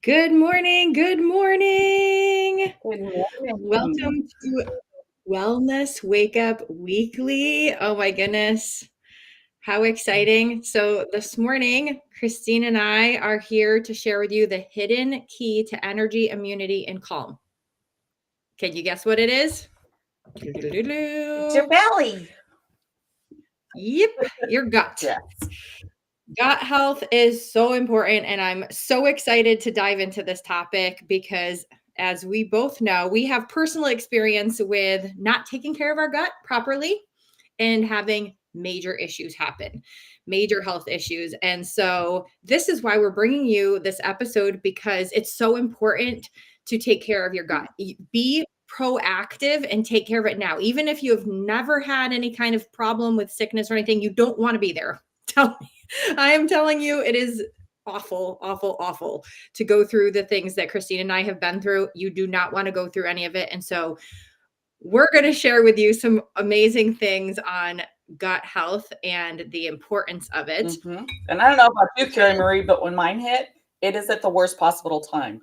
Good morning. Good morning. Good morning. Welcome to Wellness Wake Up Weekly. Oh my goodness. How exciting. So this morning, Christine and I are here to share with you the hidden key to energy, immunity, and calm. Can you guess what it is? It's your belly. Yep, your gut. Yes. Gut health is so important, and I'm so excited to dive into this topic because, as we both know, we have personal experience with not taking care of our gut properly and having major issues happen, major health issues. And so, this is why we're bringing you this episode, because it's so important to take care of your gut. Be proactive and take care of it now. Even if you have never had any kind of problem with sickness or anything, you don't want to be there. Tell me. I am telling you, it is awful, awful, awful to go through the things that Christine and I have been through. You do not want to go through any of it. And so we're going to share with you some amazing things on gut health and the importance of it. Mm-hmm. And I don't know about you, Carrie Marie, but when mine hit, it is at the worst possible time.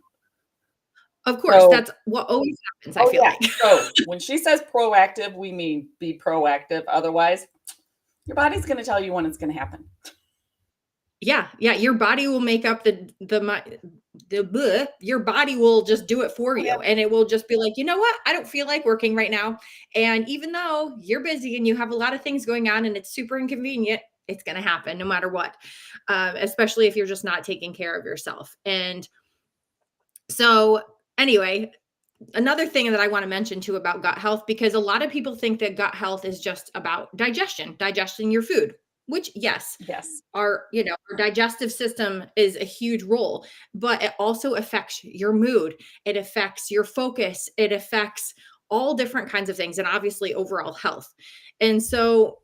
Of course, that's what always happens, I feel like. So when she says proactive, we mean be proactive. Otherwise, your body's going to tell you when it's going to happen. Yeah. Your body will make up your body will just do it for you. And it will just be like, you know what? I don't feel like working right now. And even though you're busy and you have a lot of things going on and it's super inconvenient, it's going to happen no matter what, especially if you're just not taking care of yourself. And so anyway, another thing that I want to mention too about gut health, because a lot of people think that gut health is just about digesting your food, which yes, our digestive system is a huge role, but it also affects your mood. It affects your focus. It affects all different kinds of things, and obviously overall health. And so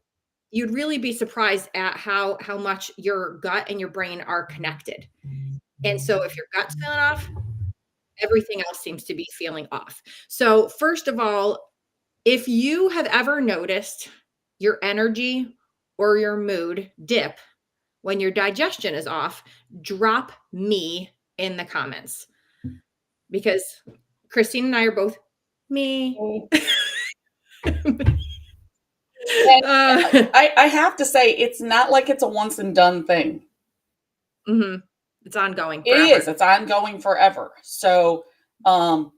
you'd really be surprised at how much your gut and your brain are connected. And so if your gut's feeling off, everything else seems to be feeling off. So first of all, if you have ever noticed your energy or your mood dip when your digestion is off, drop me in the comments, because Christine and I are both me. I have to say, it's not like it's a once and done thing. Mm-hmm. It's ongoing forever. It is. It's ongoing forever. So don't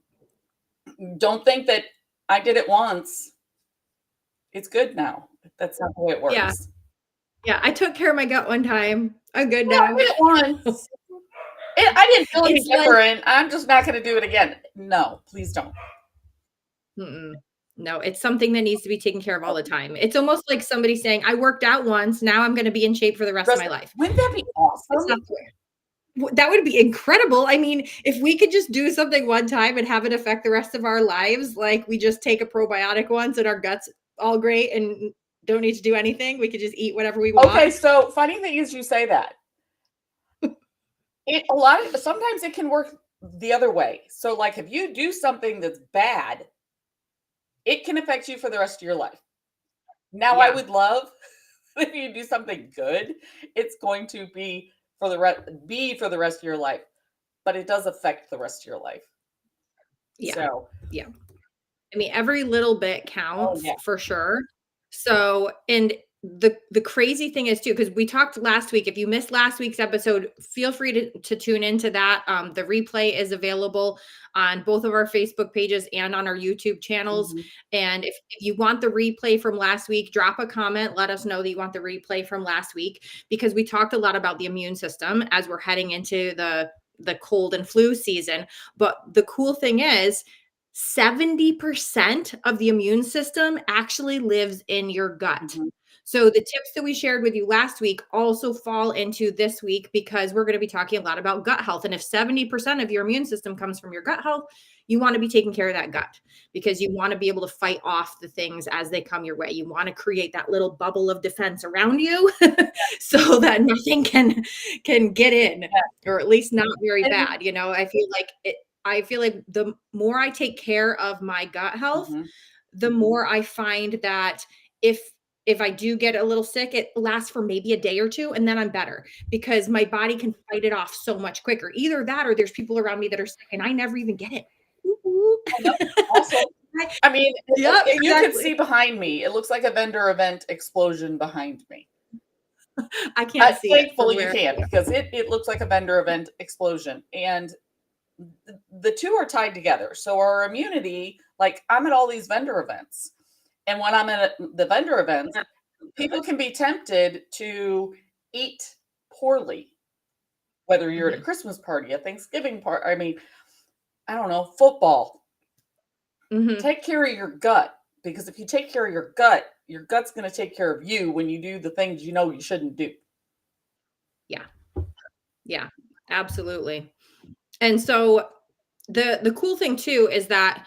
think that I did it once. It's good now. That's not the way it works. Yeah. I took care of my gut one time. I'm good now. I did it once. I didn't feel any different. I'm just not going to do it again. No, please don't. No, it's something that needs to be taken care of all the time. It's almost like somebody saying, I worked out once, now I'm going to be in shape for the rest of my life. Wouldn't that be awesome? That would be incredible. I mean, if we could just do something one time and have it affect the rest of our lives, like we just take a probiotic once and our gut's all great and don't need to do anything. We could just eat whatever we want. Okay, so funny thing is you say that. Sometimes it can work the other way. So like if you do something that's bad, it can affect you for the rest of your life. Now, I would love if you do something good, it's going to be for the rest of your life, but it does affect the rest of your life. I mean, every little bit counts for sure. So, and the crazy thing is too, because we talked last week, if you missed last week's episode, feel free to tune into that. The replay is available on both of our Facebook pages and on our YouTube channels. Mm-hmm. And if you want the replay from last week, drop a comment. Let us know that you want the replay from last week, because we talked a lot about the immune system as we're heading into the cold and flu season. But the cool thing is 70% of the immune system actually lives in your gut. Mm-hmm. So the tips that we shared with you last week also fall into this week, because we're going to be talking a lot about gut health. And if 70% of your immune system comes from your gut health, you want to be taking care of that gut, because you want to be able to fight off the things as they come your way. You want to create that little bubble of defense around you so that nothing can get in, or at least not very bad. You know, I feel like the more I take care of my gut health, the more I find that if if I do get a little sick, it lasts for maybe a day or two, and then I'm better because my body can fight it off so much quicker. Either that or there's people around me that are sick and I never even get it. Ooh, I know. Awesome. I I mean, Yep, you can exactly. see behind me, it looks like a vendor event explosion behind me. I can't see it from Thankfully, you where can't because it looks like a vendor event explosion. And the two are tied together. So our immunity, like I'm at all these vendor events. And when I'm at the vendor events, Yeah. people can be tempted to eat poorly, whether you're at a Mhm. Christmas party, a Thanksgiving party. I mean, I don't know, football. Mhm. Take care of your gut because if you take care of your gut's going to take care of you when you do the things you know you shouldn't do. Yeah. Yeah. Absolutely. And so the cool thing too is that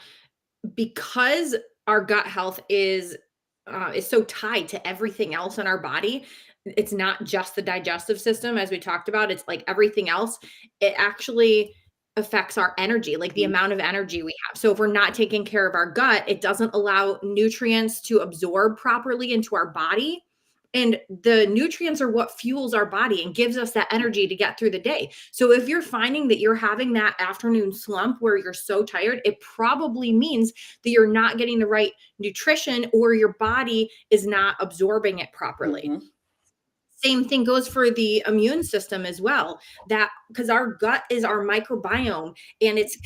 because our gut health is so tied to everything else in our body, it's not just the digestive system as we talked about, it's like everything else. It actually affects our energy, like the Mhm. amount of energy we have. So if we're not taking care of our gut, it doesn't allow nutrients to absorb properly into our body. And the nutrients are what fuels our body and gives us that energy to get through the day. So if you're finding that you're having that afternoon slump where you're so tired, it probably means that you're not getting the right nutrition or your body is not absorbing it properly. Mhm. Same thing goes for the immune system as well. That because our gut is our microbiome and it's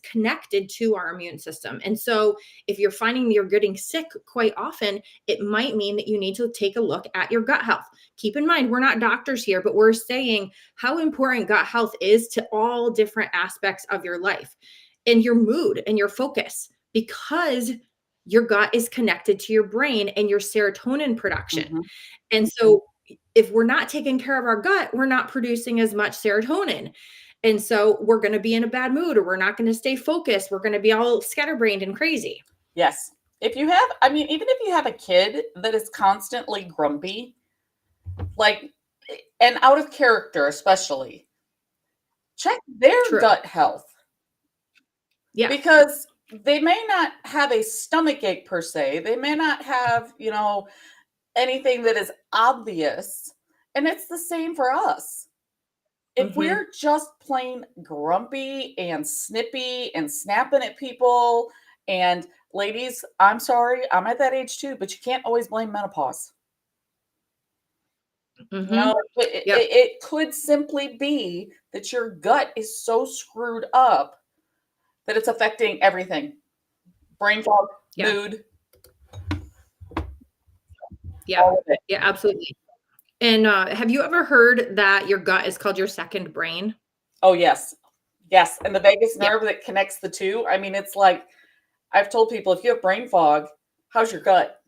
connected to our immune system. And so if you're finding that you're getting sick quite often, it might mean that you need to take a look at your gut health. Keep in mind, we're not doctors here, but we're saying how important gut health is to all different aspects of your life and your mood and your focus because your gut is connected to your brain and your serotonin production. Mhm. And so if we're not taking care of our gut, we're not producing as much serotonin. And so we're going to be in a bad mood or we're not going to stay focused. We're going to be all scatterbrained and crazy. Yes. If you have, I mean, even if you have a kid that is constantly grumpy, like, and out of character, especially, check their True. gut health Yeah. because they may not have a stomach ache per se. They may not have, anything that is obvious. And it's the same for us. If Hmm. we're just plain grumpy and snippy and snapping at people, and ladies, I'm sorry, I'm at that age too, but you can't always blame menopause. Hmm. Yep. It could simply be that your gut is so screwed up that it's affecting everything. Brain fog, Yeah. mood, Yeah. all of it. Yeah. Absolutely. And have you ever heard that your gut is called your second brain? Oh, yes. Yes, and the vagus Yeah. nerve that connects the 2, I mean, it's like I've told people, "If you have brain fog, how's your gut?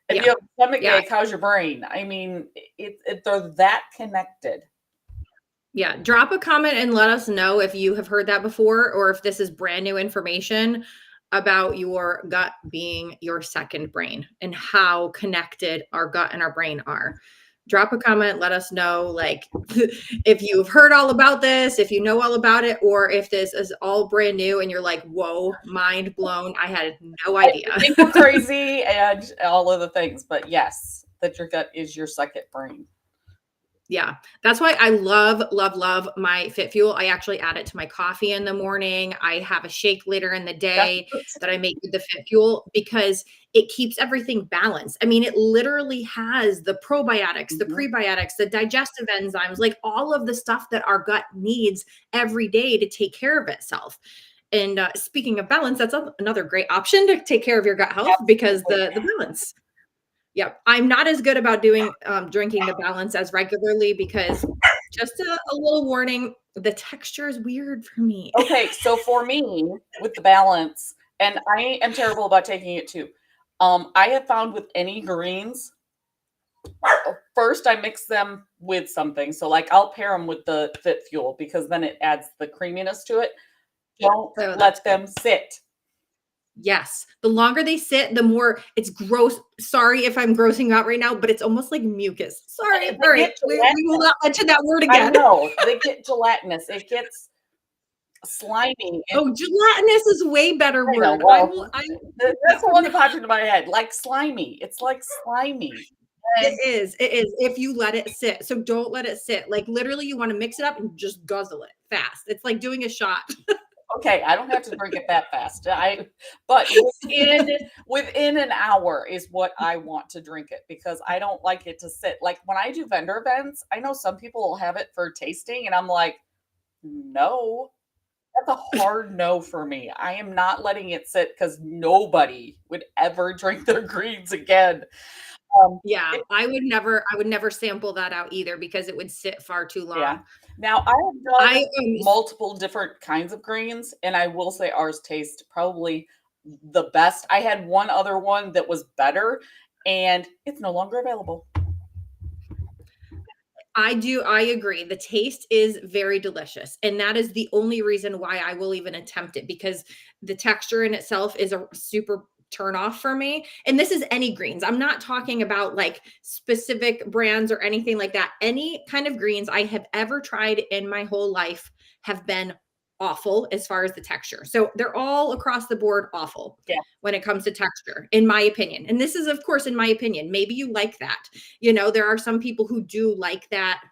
If Yeah. you have a stomach Yeah. ache, how's your brain?" I mean, they're that connected. Yeah. Drop a comment and let us know if you have heard that before or if this is brand new information about your gut being your second brain and how connected our gut and our brain are. Drop a comment, let us know like if you've heard all about this, if you know all about it, or if this is all brand new and you're like, whoa, mind blown. I had no I idea. think we're crazy and all of the things, but yes, that your gut is your second brain. Yeah. That's why I love, love, love my Fit Fuel. I actually add it to my coffee in the morning. I have a shake later in the That's day that I make with the Fit Fuel because it keeps everything balanced. I mean, it literally has the probiotics, the mhm. prebiotics, the digestive enzymes, like all of the stuff that our gut needs every day to take care of itself. And speaking of balance, that's another great option to take care of your gut health because Absolutely. the balance. Yep. I'm not as good about doing drinking the balance as regularly because just a little warning, the texture is weird for me. Okay, so for me, with the balance, and I am terrible about taking it too. I have found with any greens, first I mix them with something. So like I'll pair them with the Fit Fuel because then it adds the creaminess to it. Don't So that's let good. them sit. Yes. The longer they sit, the more it's gross. Sorry if I'm grossing you out right now, but it's almost like mucus. Sorry. They All right. get We will gelatinous. not mention that word I again. know, they get gelatinous. It gets slimy. Oh, gelatinous is way better I know. word. I Well, will. I that's the one that popped into my head. Like slimy. It's like slimy. It And is. It is. If you let it sit, so don't let it sit. Like literally, you want to mix it up and just guzzle it fast. It's like doing a shot. okay, I don't have to drink it that fast. But within an hour is what I want to drink it because I don't like it to sit. Like when I do vendor events, I know some people will have it for tasting, and I'm like, no, that's a hard no for me. I am not letting it sit because nobody would ever drink their greens again. Yeah, It, I would never sample that out either because it would sit far too yeah. long. Now I have I done multiple different kinds of greens, and I will say ours taste probably the best. I had one other one that was better, and it's no longer available. I agree. The taste is very delicious. And that is the only reason why I will even attempt it because the texture in itself is a super turn off for me. And this is any greens. I'm not talking about like specific brands or anything like that. Any kind of greens I have ever tried in my whole life have been awful as far as the texture. So they're all across the board awful Yeah. when it comes to texture, in my opinion. And this is, of course, in my opinion. Maybe you like that. You know, there are some people who do like that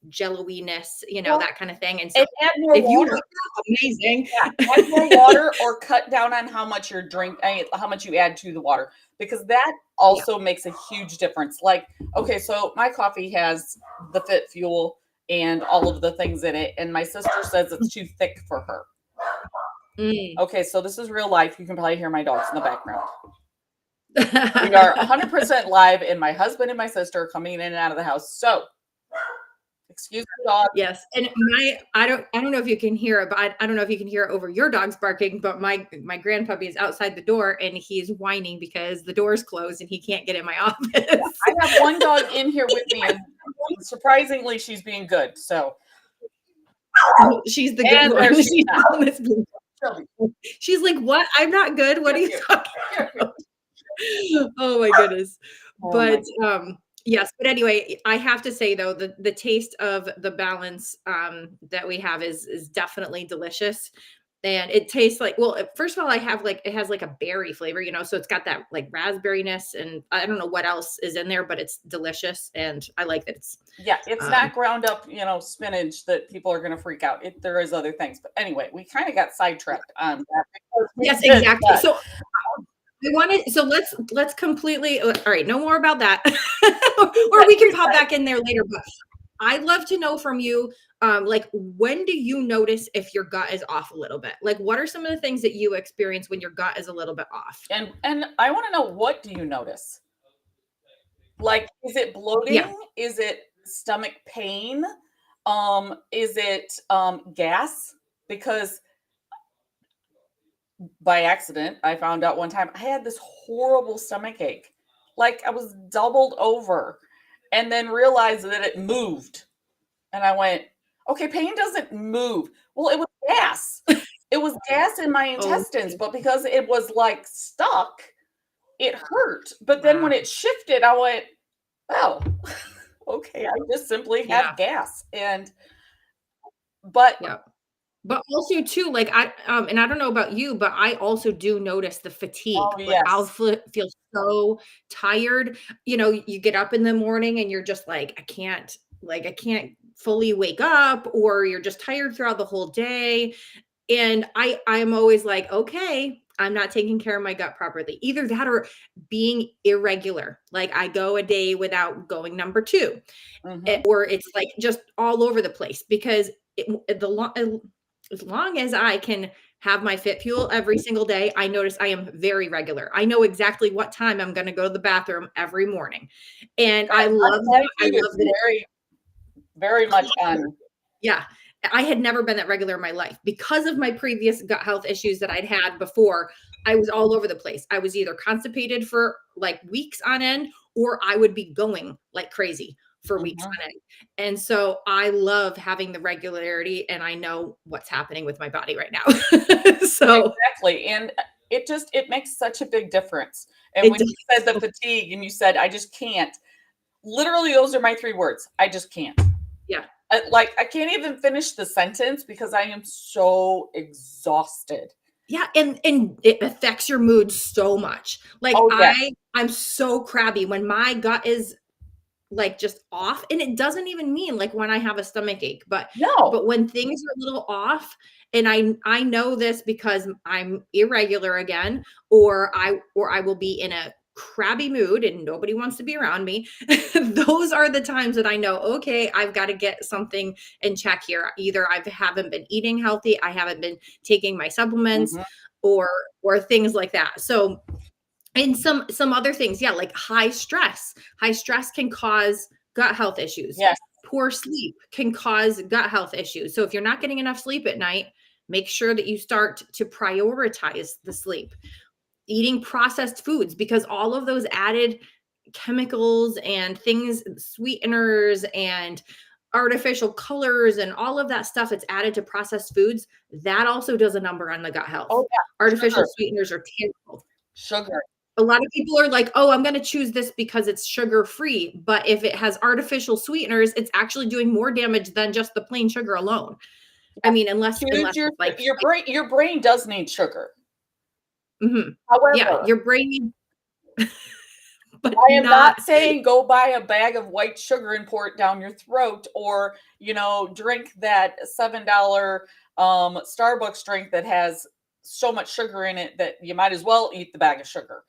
jello-iness, you know, Well, that kind of thing. And so add more if you water. like that, amazing. Yeah, add more water or cut down on how much how much you add to the water, because that Yeah. also makes a huge difference. Like, okay, so my coffee has the Fit Fuel and all of the things in it, and my sister says it's too thick for her. Mm. Okay, so this is real life. You can probably hear my dogs in the background. We are 100% live, and my husband and my sister are coming in and out of the house. So, excuse the dog. Yes, and I don't know if you can hear it, but I don't know if you can hear it over your dog's barking, but my grandpuppy is outside the door and he's whining because the door's closed and he can't get in my office. I have one dog in here with me, and surprisingly, she's being good. So She's the good and one. there She's she's not. on this blue- She's like, "What? I'm not good. What are you talking about?" Oh my goodness. Oh my But yes, but anyway, I have to say though, the taste of the balance that we have is definitely delicious. And it tastes like, well, first of all, I have like it has like a berry flavor, you know, so it's got that like raspberryness, and I don't know what else is in there, but it's delicious, and I like that it's Yeah, it's not ground up, spinach that people are going to freak out. There is other things, but anyway, we kind of got sidetracked on that because we yes, did exactly. that. So we wanted, so let's completely, all right, no more about that. Or we can pop back in there later, but I'd love to know from you, like when do you notice if your gut is off a little bit? Like what are some of the things that you experience when your gut is a little bit off? And I want to know, what do you notice? Like, is it bloating? Yeah. Is it stomach pain? Is it gas? Because by accident, I found out one time I had this horrible stomach ache. Like I was doubled over, and then realized that it moved. And I went, okay, pain doesn't move. Well, it was gas. It was gas in my Oh, intestines, but because it was like stuck, it hurt. But then when wow. it shifted, I went, oh, okay, I just simply Yeah. have gas. But Yeah. But also too, like and I don't know about you, but I also do notice the fatigue. oh Like I'll yes. feel so tired. You know, you get up in the morning and you're just like, I can't fully wake up, or you're just tired throughout the whole day. And I'm always like, okay, I'm not taking care of my gut properly. Either that or being irregular. Like I go a day without going number two, Hmm. or it's like just all over the place because as long as I can have my Fit Fuel every single day, I notice I am very regular. I know exactly what time I'm going to go to the bathroom every morning. And I love My that. I food is love that it, very, very much on. yeah. I had never been that regular in my life because of my previous gut health issues that I'd had before. I was all over the place. I was either constipated for like weeks on end, or I would be going like crazy for weeks Mhm. on end. And so I love having the regularity, and I know what's happening with my body right now. So Exactly. And it makes such a big difference. And it when you said the does. fatigue and you said, I just can't, literally, those are my three words. I just can't. Yeah. I can't even finish the sentence because I am so exhausted. Yeah, and it affects your mood so much. Like, Oh, yes. I'm so crabby when my gut is, like, just off, and it doesn't even mean, like, when I have a stomach ache, No. but when things are a little off, and I know this because I'm irregular again, or I will be in a crabby mood and nobody wants to be around me. Those are the times that I know, okay, I've got to get something in check here. Either I haven't been eating healthy, I haven't been taking my supplements, Mhm. or things like that. So, and some other things, yeah, like high stress. High stress can cause gut health issues. Yes. Poor sleep can cause gut health issues. So if you're not getting enough sleep at night, make sure that you start to prioritize the sleep. Eating processed foods, because all of those added chemicals and things, sweeteners and artificial colors and all of that stuff that's added to processed foods, that also does a number on the gut health. Oh, yeah. Artificial Sugar. sweeteners are terrible. Sugar. A lot of people are like, "Oh, I'm gonna choose this because it's sugar-free," but if it has artificial sweeteners, it's actually doing more damage than just the plain sugar alone. I Yes. mean, unless Choose it's like your brain does need sugar. mhm. Yeah, However, your brain but I am not not saying go buy a bag of white sugar and pour it down your throat, or, drink that $7 Starbucks drink that has so much sugar in it that you might as well eat the bag of sugar.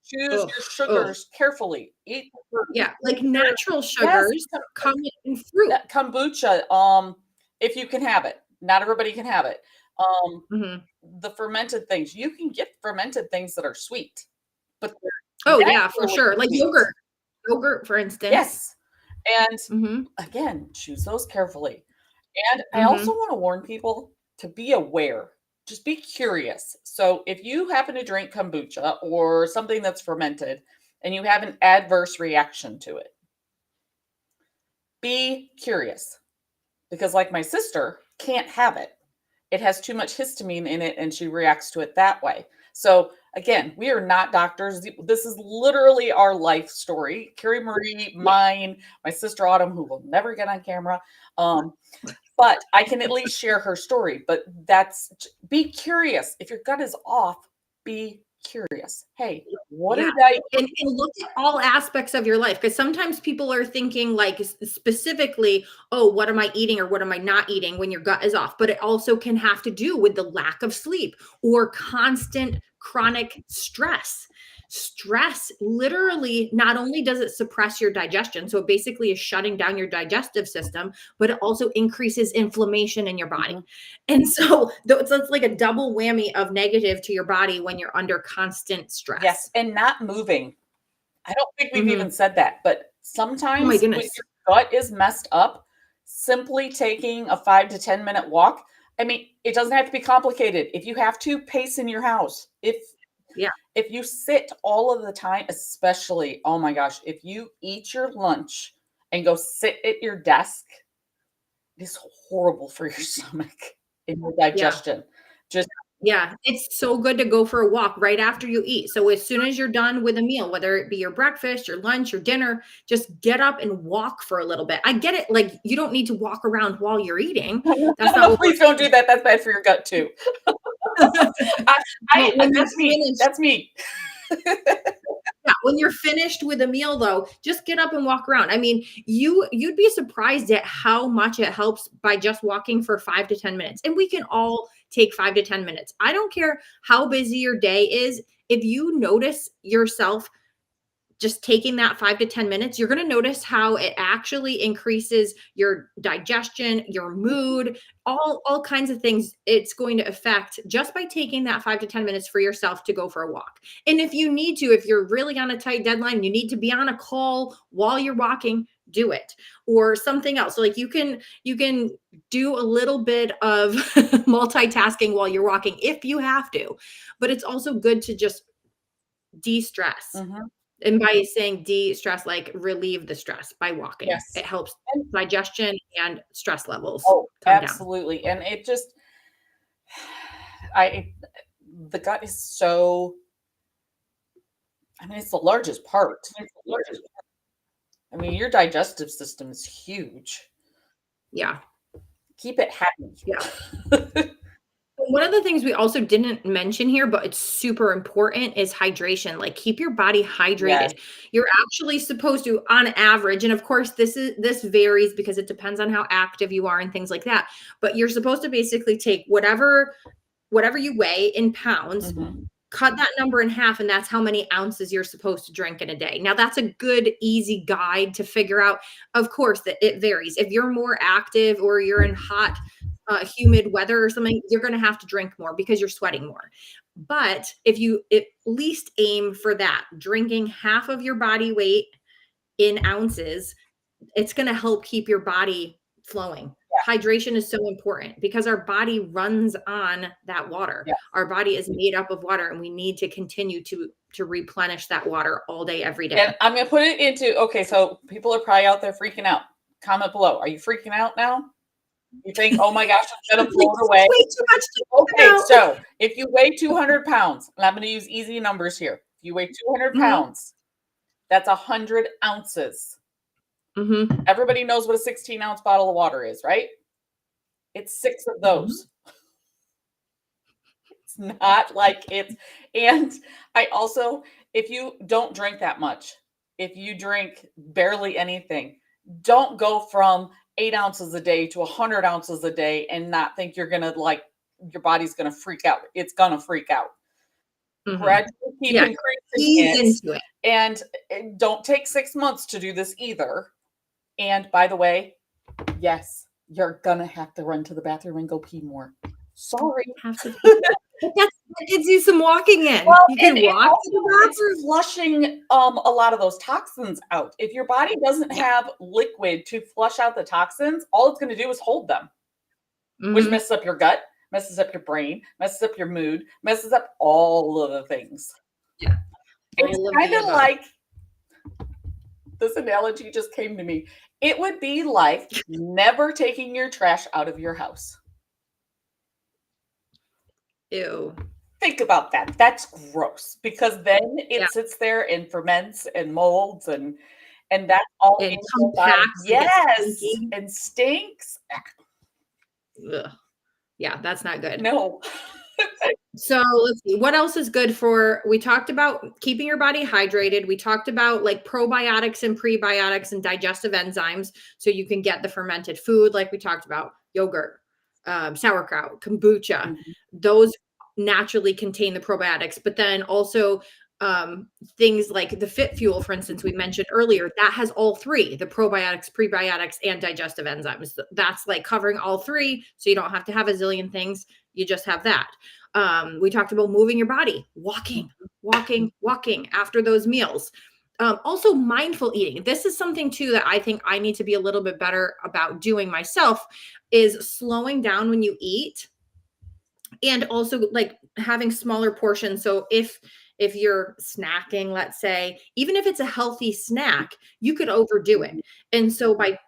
Choose ugh, your ugh. sugars carefully. Eat the fruit. Yeah, like Eat your natural Yes, sugars come in fruit. kombucha, if you can have it. Not everybody can have it. Um, Mhm. the fermented things, you can get fermented things that are sweet, but they're Oh, yeah, for naturally sure, like sweet. yogurt, for instance. Yes, and Mhm, again, choose those carefully. And I also mhm. wanna warn people to be aware. Just be curious. So, if you happen to drink kombucha or something that's fermented and you have an adverse reaction to it, be curious, because, like, my sister can't have it. It has too much histamine in it and she reacts to it that way. So, again, we are not doctors. This is literally our life story. Carrie Marie, Yeah, mine, my sister Autumn, who will never get on camera. Um, but I can at least share her story. But be curious. If your gut is off, be curious. Hey, what yeah, did I and look at all aspects of your life, because sometimes people are thinking, like, specifically, "Oh, what am I eating or what am I not eating?" when your gut is off, but it also can have to do with the lack of sleep or constant chronic stress. Stress literally, not only does it suppress your digestion, so it basically is shutting down your digestive system, but it also increases inflammation in your body. Mhm. And so it's like a double whammy of negative to your body when you're under constant Yes, stress. and not moving. I don't think we've even Mhm. said that, but Oh my sometimes when goodness. your gut is messed up, simply taking a 5 to 10-minute walk, I mean, it doesn't have to be complicated. If you have to, pace in your house. Yeah, If you sit all of the time, especially, oh my gosh, if you eat your lunch and go sit at your desk, it is horrible for your stomach and your yeah, digestion. Just yeah. It's so good to go for a walk right after you eat. So as soon as you're done with a meal, whether it be your breakfast, your lunch, your dinner, just get up and walk for a little bit. I get it, like, you don't need to walk around while you're eating. no, That's not no, what we're please don't do that. That's bad for your gut too. I, But when you're that's me. finished, That's me. yeah, when you're finished with a meal though, just get up and walk around. I mean, you'd be surprised at how much it helps by just walking for 5 to 10 minutes. And we can all take 5 to 10 minutes. I don't care how busy your day is. If you notice yourself just taking that 5 to 10 minutes, you're going to notice how it actually increases your digestion, your mood, all kinds of things it's going to affect just by taking that 5 to 10 minutes for yourself to go for a walk. And if you need to, if you're really on a tight deadline, you need to be on a call while you're walking, do it. Or something else. So, like, you can do a little bit of multitasking while you're walking if you have to. But it's also good to just de-stress. Mhm. And by saying de-stress, like, relieve the stress by walking. Yes. It helps And digestion and stress levels oh, come down. absolutely. And it just I the gut is so I mean, it's the largest part. I mean, your digestive system is huge. Yeah. Keep it happy. Yeah. One of the things we also didn't mention here, but it's super important, is hydration. Like, keep your body Yes. hydrated. You're actually supposed to, on average, and of course this varies because it depends on how active you are and things like that. But you're supposed to basically take whatever you weigh in pounds, Mhm. cut that number in half, and that's how many ounces you're supposed to drink in a day. Now, that's a good, easy guide to figure out. Of course, that it varies. If you're more active or you're in hot, humid weather or something, you're going to have to drink more because you're sweating more. But if you at least aim for that, drinking half of your body weight in ounces, it's going to help keep your body flowing. Hydration is so important because our body runs on that water. Yeah. Our body is made up of water, and we need to continue to replenish that water all day, every day. And I'm going to put it into, okay, so people are probably out there freaking out. Comment below. Are you freaking out now? You think, oh my gosh, I'm going to float away. Way too much to Okay, so if you weigh 200 pounds, and I'm going to use easy numbers here. If you weigh 200 pounds, that's 100 ounces. Mm-hmm. Everybody knows what a 16-ounce bottle of water is, right? It's 6 of those. It's not like it's, and I also, if you don't drink that much, if you drink barely anything, don't go from 8 ounces a day to 100 ounces a day and not think you're going to like, your body's going to freak out. It's going to freak out. Gradually keep increasing ease into it. And don't take 6 months to do this either. And by the way, yes, you're going to have to run to the bathroom and go pee more. Sorry. But that gives you some walking in. Well, you can walk to the it's flushing a lot of those toxins out. If your body doesn't have liquid to flush out the toxins, all it's going to do is hold them, which messes up your gut, messes up your brain, messes up your mood, messes up all of the things. Yeah. It's kind of like, this analogy just came to me. It would be like never taking your trash out of your house. Ew. Think about that. That's gross because then it sits there and ferments and molds and that's all and in your body. compacts. Yes, and stinks. Ugh. Yeah, that's not good. No. So let's see. What else is good for? We talked about keeping your body hydrated. We talked about like probiotics and prebiotics and digestive enzymes, so you can get the fermented food, like we talked about, yogurt, sauerkraut, kombucha. Those naturally contain the probiotics, but then also things like the Fit Fuel, for instance, we mentioned earlier, that has all three: the probiotics, prebiotics, and digestive enzymes. That's like covering all three, so you don't have to have a zillion things. You just have that. We talked about moving your body, walking after those meals. Also mindful eating. This is something too that I think I need to be a little bit better about doing myself, is slowing down when you eat, and also like having smaller portions. So if you're snacking, let's say, even if it's a healthy snack, you could overdo it. And so by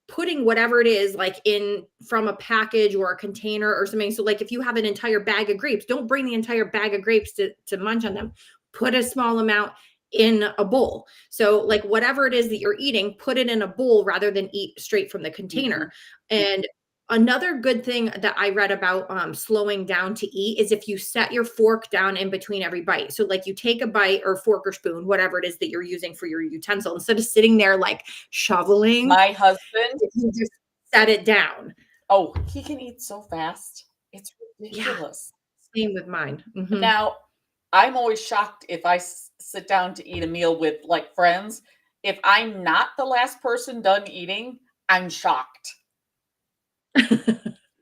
putting whatever it is like in from a package or a container or something. So like if you have an entire bag of grapes, don't bring the entire bag of grapes to munch on them. Put a small amount in a bowl. So like whatever it is that you're eating, put it in a bowl rather than eat straight from the container. And another good thing that I read about slowing down to eat is if you set your fork down in between every bite. So like you take a bite or fork or spoon, whatever it is that you're using for your utensil, instead of sitting there like shoveling. My husband, you just set it down. Oh, he can eat so fast. It's ridiculous. Yeah, same with mine. Now, I'm always shocked if I sit down to eat a meal with like friends. If I'm not the last person done eating, I'm shocked.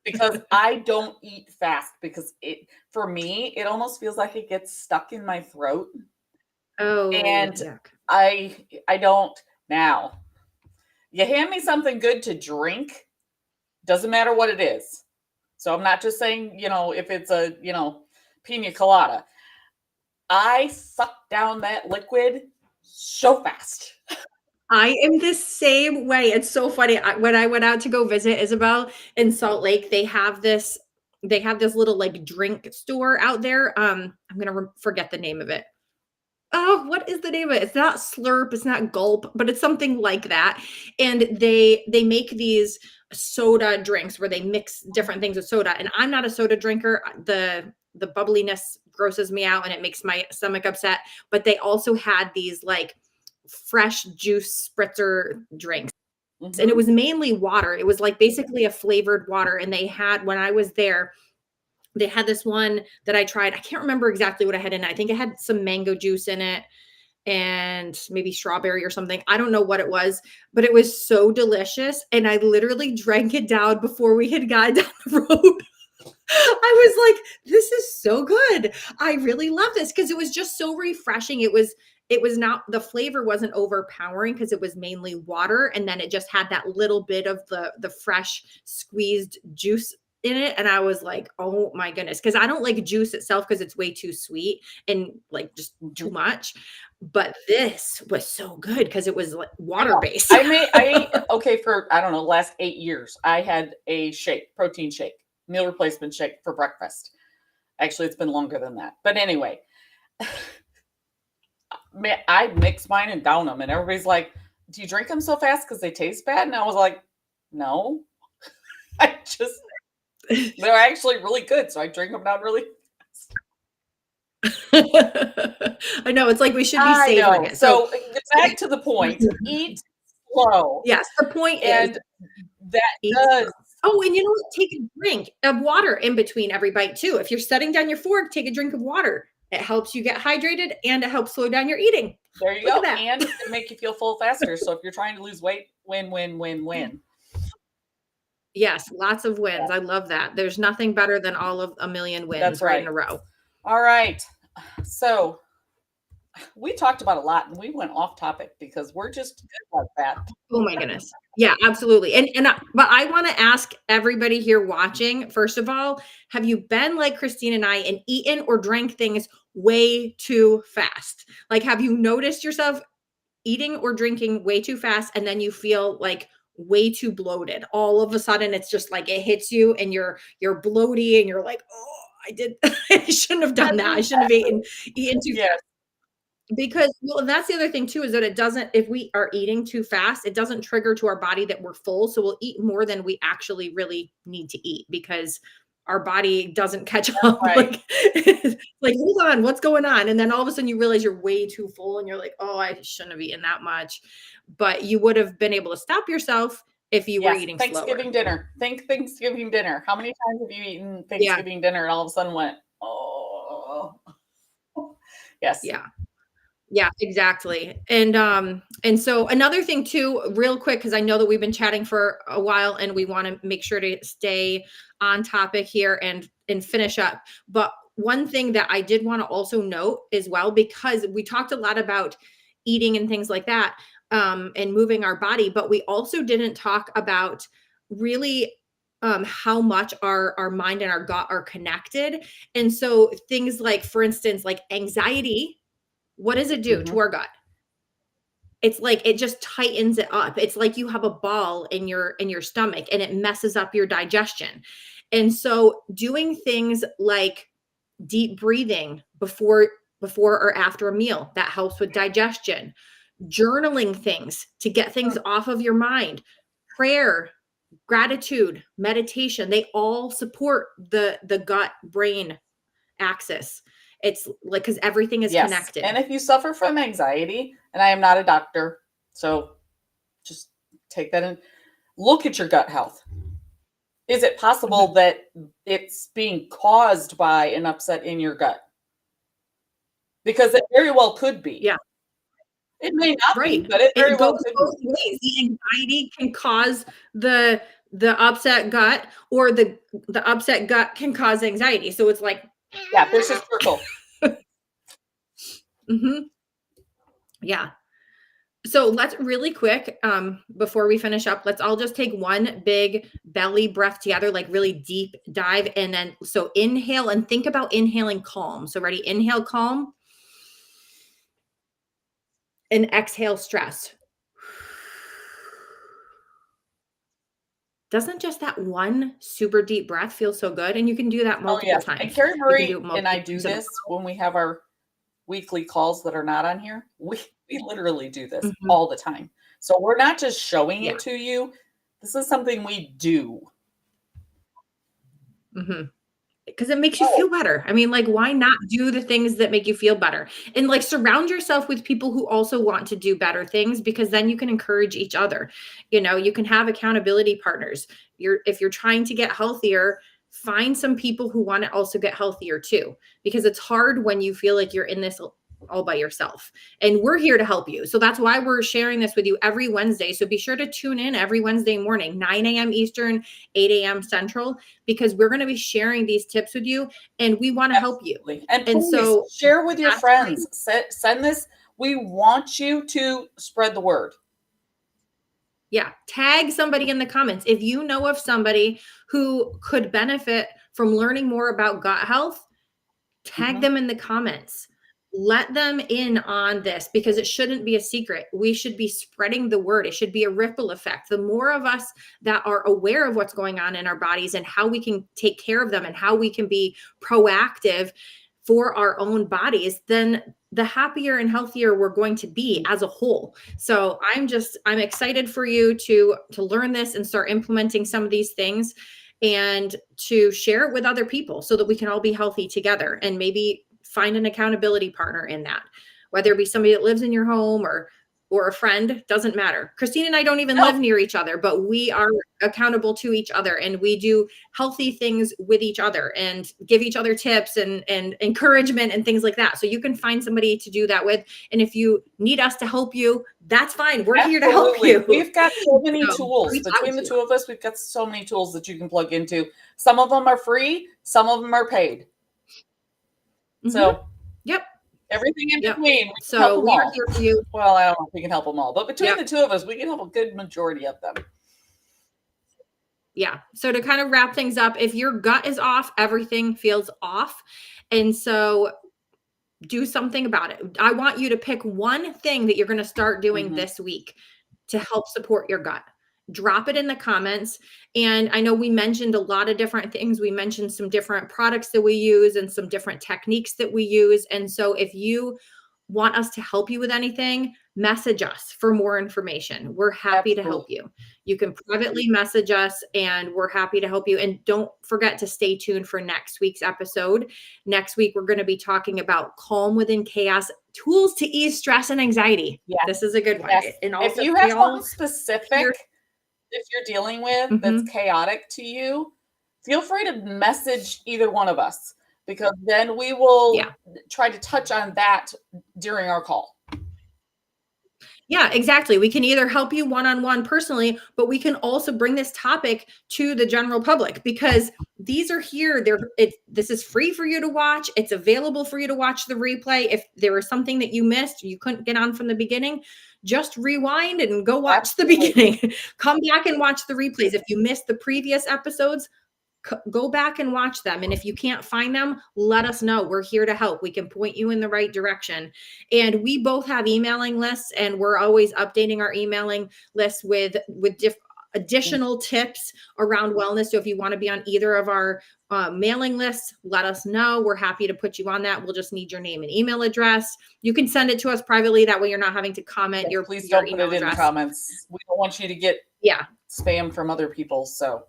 Because I don't eat fast, because for me, it almost feels like it gets stuck in my throat. Oh, and yuck. I don't. Now, you hand me something good to drink, doesn't matter what it is. So I'm not just saying, if it's a, pina colada. I suck down that liquid so fast. I am the same way. It's so funny. When I went out to go visit Isabel in Salt Lake, they have this little like drink store out there. I'm gonna forget the name of it. Oh, what is the name of it? It's not Slurp, it's not Gulp, but it's something like that. And they make these soda drinks where they mix different things with soda. And I'm not a soda drinker. The bubbliness grosses me out and it makes my stomach upset. But they also had these like fresh juice spritzer drinks. And it was mainly water. It was like basically a flavored water. And they had, when I was there, they had this one that I tried. I can't remember exactly what I had in it. I think it had some mango juice in it and maybe strawberry or something. I don't know what it was, but it was so delicious. And I literally drank it down before we had gotten down the road. I was like, this is so good. I really love this because it was just so refreshing. It was not, the flavor wasn't overpowering because it was mainly water. And then it just had that little bit of the fresh squeezed juice in it. And I was like, oh my goodness. Cause I don't like juice itself because it's way too sweet and like just too much. But this was so good because it was like water based. Okay, for I don't know, last 8 years, I had a protein shake, meal replacement shake for breakfast. Actually, it's been longer than that. But anyway, I mix mine and down them, and everybody's like, "Do you drink them so fast because they taste bad?" And I was like, "No, they're actually really good, so I drink them down really fast." I know, it's like we should be savoring it. So back to the point, eat slow. Yes, the point and is that does. Oh, and you know what? Take a drink of water in between every bite too. If you're setting down your fork, take a drink of water. It helps you get hydrated and it helps slow down your eating. There you go. And it can make you feel full faster. So if you're trying to lose weight, win. Yes, lots of wins. I love that. There's nothing better than all of a million wins right in a row. All right. So we talked about a lot and we went off topic because we're just good like that. Oh my goodness. Yeah, absolutely. But I want to ask everybody here watching, first of all, have you been like Christine and I and eaten or drank things way too fast? Like, have you noticed yourself eating or drinking way too fast and then you feel like way too bloated? All of a sudden it's just like it hits you and you're bloaty and you're like, oh, I shouldn't have done that. I shouldn't have eaten too fast. Because that's the other thing too, is that if we are eating too fast, it doesn't trigger to our body that we're full. So we'll eat more than we actually really need to eat because our body doesn't catch up. Right. Like, hold on, what's going on? And then all of a sudden you realize you're way too full and you're like, oh, I shouldn't have eaten that much. But you would have been able to stop yourself if you were eating Thanksgiving dinner. Think Thanksgiving dinner. How many times have you eaten Thanksgiving dinner and all of a sudden went, oh. Yes. Yeah, exactly. And so another thing too, real quick, because I know that we've been chatting for a while and we want to make sure to stay on topic here and finish up. But one thing that I did want to also note as well, because we talked a lot about eating and things like that, and moving our body, but we also didn't talk about really how much our mind and our gut are connected. And so things like, for instance, like anxiety, what does it do to our gut? It's like it just tightens it up. It's like you have a ball in your stomach and it messes up your digestion. And so doing things like deep breathing before or after a meal, that helps with digestion. Journaling things to get things off of your mind. Prayer, gratitude, meditation, they all support the gut brain axis. It's like, because everything is connected. And if you suffer from anxiety, and I am not a doctor, so just take that in, look at your gut health. Is it possible that it's being caused by an upset in your gut? Because it very well could be. Yeah. It may not be, but it very well could both ways. The anxiety can cause the upset gut, or the upset gut can cause anxiety. So it's like, yeah, there's a circle. Yeah. So let's really quick, before we finish up, let's all just take one big belly breath together, like really deep dive. And then, so inhale and think about inhaling calm. So ready? Inhale, calm. And exhale, stress. Doesn't just that one super deep breath feel so good? And you can do that multiple times. And Carrie Marie and I do this when we have our weekly calls that are not on here. We literally do this all the time. So we're not just showing it to you. This is something we do. Mhm. Because it makes you feel better. I mean, like, why not do the things that make you feel better? And, like, surround yourself with people who also want to do better things because then you can encourage each other. You know, you can have accountability partners. If you're trying to get healthier, find some people who want to also get healthier too, because it's hard when you feel like you're in this all by yourself. And we're here to help you. So that's why we're sharing this with you every Wednesday. So be sure to tune in every Wednesday morning, 9 a.m. Eastern, 8 a.m. Central, because we're going to be sharing these tips with you and we want to help you. And And please so share with your that's why- friends. Send this. We want you to spread the word. Yeah. Tag somebody in the comments. If you know of somebody who could benefit from learning more about gut health, tag them in the comments. Let them in on this because it shouldn't be a secret. We should be spreading the word. It should be a ripple effect. The more of us that are aware of what's going on in our bodies and how we can take care of them and how we can be proactive for our own bodies, then the happier and healthier we're going to be as a whole. So I'm excited for you to learn this and start implementing some of these things and to share it with other people so that we can all be healthy together and maybe find an accountability partner in that, whether it be somebody that lives in your home or a friend, doesn't matter. Christine and I don't even live near each other, but we are accountable to each other and we do healthy things with each other and give each other tips and encouragement and things like that. So you can find somebody to do that with. And if you need us to help you, that's fine. We're here to help you. We've got so many tools. Between the two of us, we've got so many tools that you can plug into. Some of them are free, some of them are paid. So, yep. Everything in between. So we are here for you. Well, I don't know if we can help them all, but between the two of us, we can help a good majority of them. Yeah. So to kind of wrap things up, if your gut is off, everything feels off. And so do something about it. I want you to pick one thing that you're going to start doing this week to help support your gut. Drop it in the comments. And I know we mentioned a lot of different things. We mentioned some different products that we use and some different techniques that we use. And so if you want us to help you with anything, message us for more information. We're happy to help you. You can privately message us and we're happy to help you. And don't forget to stay tuned for next week's episode. Next week, we're going to be talking about calm within chaos, tools to ease stress and anxiety. Yeah. This is a good one. Yes. And also, if you have something specific, if you're dealing with that's chaotic to you, feel free to message either one of us because then we will try to touch on that during our call. Yeah, exactly. We can either help you one-on-one personally, but we can also bring this topic to the general public because these are here. This is free for you to watch. It's available for you to watch the replay. If there was something that you missed, you couldn't get on from the beginning, just rewind and go watch the beginning. Come back and watch the replays. If you missed the previous episodes, go back and watch them. And if you can't find them, let us know. We're here to help. We can point you in the right direction. And we both have emailing lists and we're always updating our emailing lists with additional tips around wellness. So if you want to be on either of our mailing lists, let us know. We're happy to put you on that. We'll just need your name and email address. You can send it to us privately. That way you're not having to comment please don't put it in the comments. We don't want you to get spam from other people. So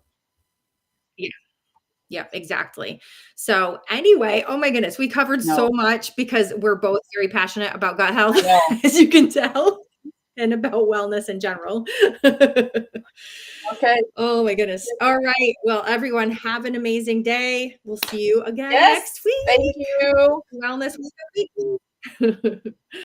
yeah, exactly. So anyway, oh my goodness, we covered so much because we're both very passionate about gut health, as you can tell, and about wellness in general. Okay. Oh my goodness. All right. Well, everyone, have an amazing day. We'll see you again next week. Thank you. Wellness week.